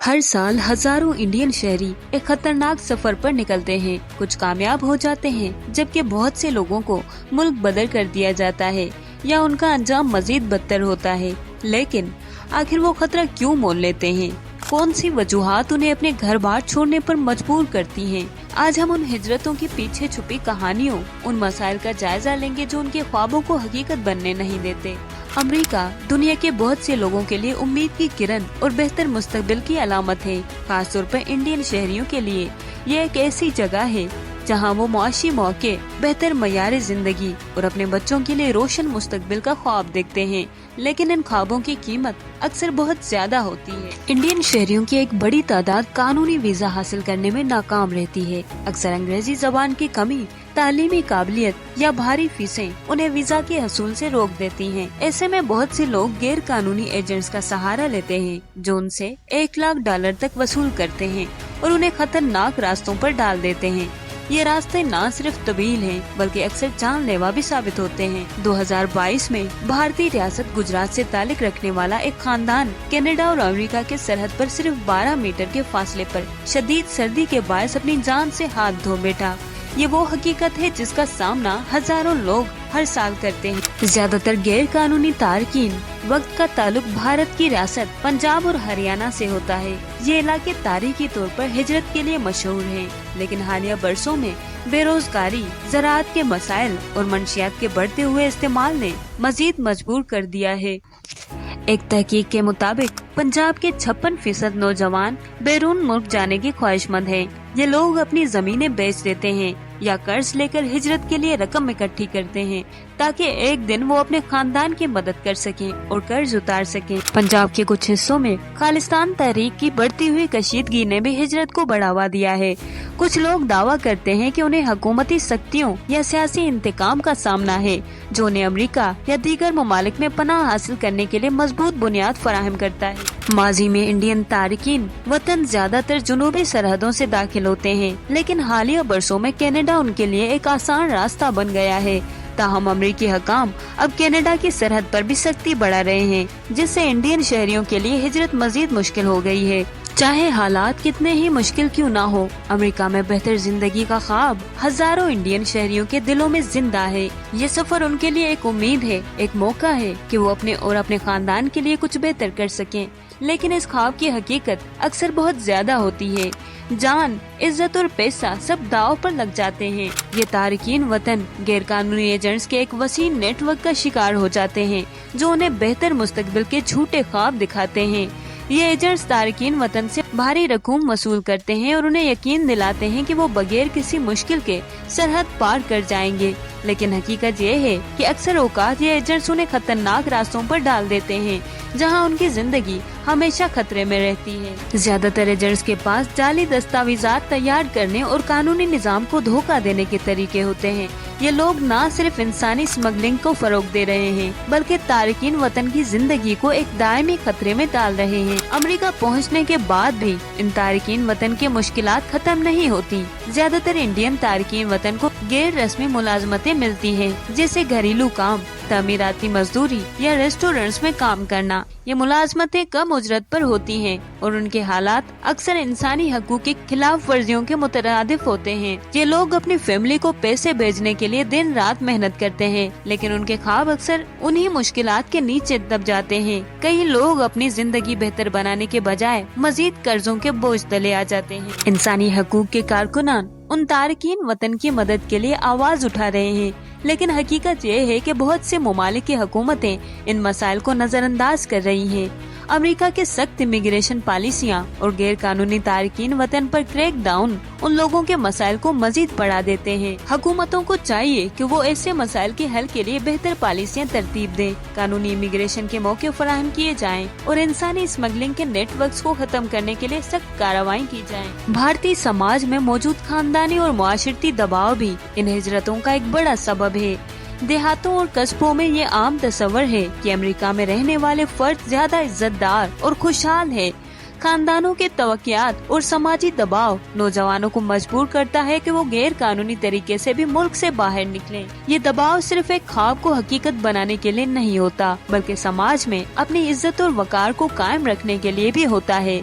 हर साल हजारों इंडियन शहरी एक खतरनाक सफर पर निकलते हैं। कुछ कामयाब हो जाते हैं, जबकि बहुत से लोगों को मुल्क बदल कर दिया जाता है या उनका अंजाम मजीद बदतर होता है। लेकिन आखिर वो खतरा क्यों मोल लेते हैं? कौन सी वजूहात उन्हें अपने घर बार छोड़ने पर मजबूर करती हैं? आज हम उन हिजरतों के पीछे छुपी कहानियों, उन मसाइल का जायजा लेंगे जो उनके ख्वाबों को हकीकत बनने नहीं देते। अमेरिका दुनिया के बहुत से लोगों के लिए उम्मीद की किरण और बेहतर मुस्तकबिल की अलामत है। खासतौर पर इंडियन शहरियों के लिए ये एक ऐसी जगह है जहां वो मुआशी मौके, बेहतर मयार जिंदगी और अपने बच्चों के लिए रोशन मुस्तकबिल का ख्वाब देखते हैं। लेकिन इन ख्वाबों की कीमत अक्सर बहुत ज्यादा होती है। इंडियन शहरियों की एक बड़ी तादाद कानूनी वीजा हासिल करने में नाकाम रहती है। अक्सर अंग्रेजी जबान की कमी, तालीमी काबिलियत या भारी फीसें उन्हें वीजा के हसूल से रोक देती हैं। ऐसे में बहुत से लोग गैर कानूनी एजेंट्स का सहारा लेते हैं जो उनसे $1,00,000 तक वसूल करते हैं और उन्हें खतरनाक रास्तों पर डाल देते हैं। ये रास्ते न सिर्फ तवील हैं, बल्कि अक्सर जानलेवा भी साबित होते हैं। 2022 में भारतीय रियासत गुजरात से ताल्लुक रखने वाला एक खानदान कनाडा और अमेरिका के सरहद पर सिर्फ 12 मीटर के फासले पर शदीद सर्दी के बायस अपनी जान से हाथ धो बैठा। ये वो हकीकत है जिसका सामना हजारों लोग हर साल करते हैं। ज्यादातर गैर कानूनी तारकीन वक्त का ताल्लुक भारत की रियासत पंजाब और हरियाणा से होता है। ये इलाके तारीखी तौर पर हिजरत के लिए मशहूर हैं, लेकिन हालिया बरसों में बेरोजगारी, ज़राअत के मसाइल और मंशियात के बढ़ते हुए इस्तेमाल ने मजीद मजबूर कर दिया है। एक तहकीक के मुताबिक पंजाब के 56% नौजवान बैरून मुल्क जाने की ख्वाहिशमंद हैं। ये लोग अपनी जमीनें बेच देते हैं या कर्ज लेकर हिजरत के लिए रकम इकट्ठी करते हैं ताकि एक दिन वो अपने खानदान की मदद कर सकें और कर्ज उतार सकें। पंजाब के कुछ हिस्सों में खालिस्तान तहरीक की बढ़ती हुई कशीदगी ने भी हिजरत को बढ़ावा दिया है। कुछ लोग दावा करते हैं कि उन्हें हुकूमती सख्तियों या सियासी इंतकाम का सामना है जो उन्हें अमेरिका या दीगर ममालिक में पनाह हासिल करने के लिए मजबूत बुनियाद फराहम करता है। माजी में इंडियन तारिकीन वतन ज्यादातर जुनूबी सरहदों से दाखिल होते हैं, लेकिन हालिया बरसों में कनाडा उनके लिए एक आसान रास्ता बन गया है। ताहम अमरीकी हकाम अब कनाडा की सरहद पर भी सख्ती बढ़ा रहे हैं, जिससे इंडियन शहरियों के लिए हिजरत मजीद मुश्किल हो गई है। चाहे हालात कितने ही मुश्किल क्यों ना हो, अमेरिका में बेहतर जिंदगी का ख्वाब हजारों इंडियन शहरियों के दिलों में जिंदा है। ये सफर उनके लिए एक उम्मीद है, एक मौका है कि वो अपने और अपने खानदान के लिए कुछ बेहतर कर सकें। लेकिन इस ख्वाब की हकीकत अक्सर बहुत ज्यादा होती है। जान, इज्जत और पैसा सब दाव पर लग जाते हैं। ये तारकीन वतन गैर कानूनी एजेंट्स के एक वसी नेटवर्क का शिकार हो जाते हैं जो उन्हें बेहतर मुस्तकबिल के झूठे ख्वाब दिखाते हैं। ये एजेंट्स तारकीन वतन से भारी रकूम वसूल करते हैं और उन्हें यकीन दिलाते हैं कि वो बगैर किसी मुश्किल के सरहद पार कर जाएंगे। लेकिन हकीकत ये है कि अक्सर औकात ये एजेंट्स उन्हें खतरनाक रास्तों पर डाल देते हैं जहां उनकी जिंदगी हमेशा खतरे में रहती है। ज्यादातर एजेंट्स के पास जाली दस्तावेजात तैयार करने और कानूनी निजाम को धोखा देने के तरीके होते हैं। ये लोग न सिर्फ इंसानी स्मगलिंग को फरोग दे रहे हैं, बल्कि तारकीन वतन की जिंदगी को एक दायमी खतरे में डाल रहे हैं। अमेरिका पहुंचने के बाद भी इन तारकीन वतन की मुश्किलात खत्म नहीं होती। ज्यादातर इंडियन तारकीन वतन को गैर रस्मी मुलाजमतें मिलती हैं, जैसे घरेलू काम, तामीराती मजदूरी या रेस्टोरेंट्स में काम करना। ये मुलाजमतें कम उजरत पर होती हैं और उनके हालात अक्सर इंसानी हकूक की खिलाफ वर्जियों के मुतरादिफ होते हैं। ये लोग अपनी फैमिली को पैसे भेजने के लिए दिन रात मेहनत करते हैं, लेकिन उनके ख्वाब अक्सर उन्हीं मुश्किलात के नीचे दब जाते हैं। कई लोग अपनी जिंदगी बेहतर बनाने के बजाय मजीद कर्जों के बोझ तले आ जाते हैं। इंसानी हकूक के कारकुनान उन तारकीन वतन की मदद के लिए आवाज उठा रहे हैं, लेकिन हकीकत ये है कि बहुत से ममालिक की हुकूमतें इन मसाइल को नजरअंदाज कर रही हैं। अमेरिका के सख्त इमिग्रेशन पॉलिसियां और गैर कानूनी तारकीन वतन पर क्रैक डाउन उन लोगों के मसाइल को मजीद बढ़ा देते हैं। हुकूमतों को चाहिए कि वो ऐसे मसाइल के हल के लिए बेहतर पॉलिसियां तरतीब दें, कानूनी इमिग्रेशन के मौके फराहम किए जाएं और इंसानी स्मगलिंग के नेटवर्क्स को खत्म करने के लिए सख्त कार्रवाई की जाए। भारतीय समाज में मौजूद खानदानी और मुआशरती दबाव भी इन हिजरतों का एक बड़ा सबब है। देहातों और कस्बों में ये आम तस्वर है कि अमेरिका में रहने वाले फर्द ज्यादा इज्जतदार और खुशहाल है। खानदानों के तवक्कियात और समाजी दबाव नौजवानों को मजबूर करता है कि वो गैर कानूनी तरीके से भी मुल्क से बाहर निकलें। ये दबाव सिर्फ एक ख्वाब को हकीकत बनाने के लिए नहीं होता, बल्कि समाज में अपनी इज्जत और वकार को कायम रखने के लिए भी होता है।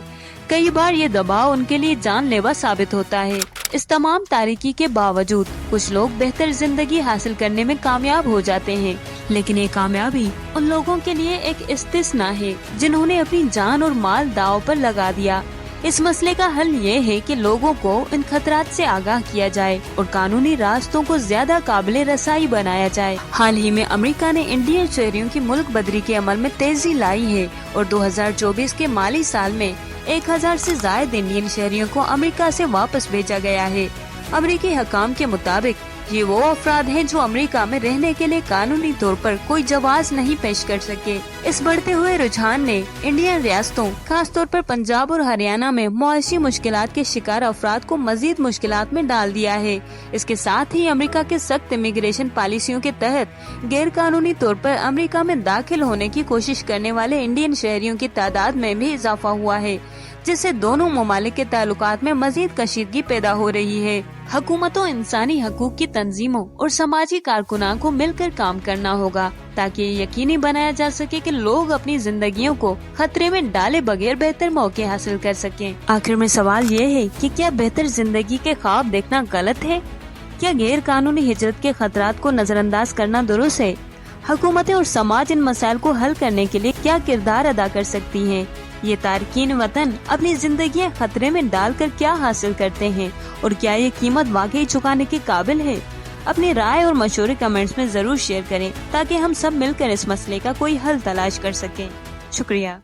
कई बार ये दबाव उनके लिए जानलेवा साबित होता है। इस तमाम तारीकी के बावजूद कुछ लोग बेहतर जिंदगी हासिल करने में कामयाब हो जाते हैं, लेकिन ये कामयाबी उन लोगों के लिए एक इस्तिस्ना है जिन्होंने अपनी जान और माल दांव पर लगा दिया। इस मसले का हल ये है कि लोगों को इन खतरात से आगाह किया जाए और कानूनी रास्तों को ज्यादा काबिल रसाई बनाया जाए। हाल ही में अमेरिका ने इंडियन शहरियों की मुल्क बदरी के अमल में तेजी लाई है और 2024 के माली साल में 1000 से ज्यादा इंडियन शहरियों को अमेरिका से वापस भेजा गया है। अमेरिकी हकाम के मुताबिक ये वो अफराद हैं जो अमेरिका में रहने के लिए कानूनी तौर पर कोई जवाज नहीं पेश कर सके। इस बढ़ते हुए रुझान ने इंडियन रियासतों खास तौर पर पंजाब और हरियाणा में मुआशी मुश्किलात के शिकार अफराद को मजीद मुश्किलात में डाल दिया है। इसके साथ ही अमेरिका के सख्त इमिग्रेशन पॉलिसियों के तहत गैर कानूनी तौर पर अमेरिका में दाखिल होने की कोशिश करने वाले इंडियन शहरियों की तादाद में भी इजाफा हुआ है, जिससे दोनों ममालिक के ताल्लुकात में मजीद कशीदगी पैदा हो रही है। हुकूमतों, इंसानी हकूक की तंजीमों और समाजी कारकुनान को मिलकर काम करना होगा ताकि ये यकीनी बनाया जा सके कि लोग अपनी जिंदगियों को खतरे में डाले बगैर बेहतर मौके हासिल कर सकें। आखिर में सवाल ये है कि क्या बेहतर जिंदगी के ख्वाब देखना गलत है? क्या गैर कानूनी हिजरत के खतरात को नजरअंदाज करना दुरुस्त है? हुकूमतें और समाज इन मसाइल को हल करने के लिए क्या किरदार अदा कर सकती हैं? ये तारकीन वतन अपनी जिंदगियां खतरे में डालकर क्या हासिल करते हैं और क्या ये कीमत वाकई चुकाने के काबिल है? अपनी राय और मशवरे कमेंट्स में जरूर शेयर करें ताकि हम सब मिलकर इस मसले का कोई हल तलाश कर सकें। शुक्रिया।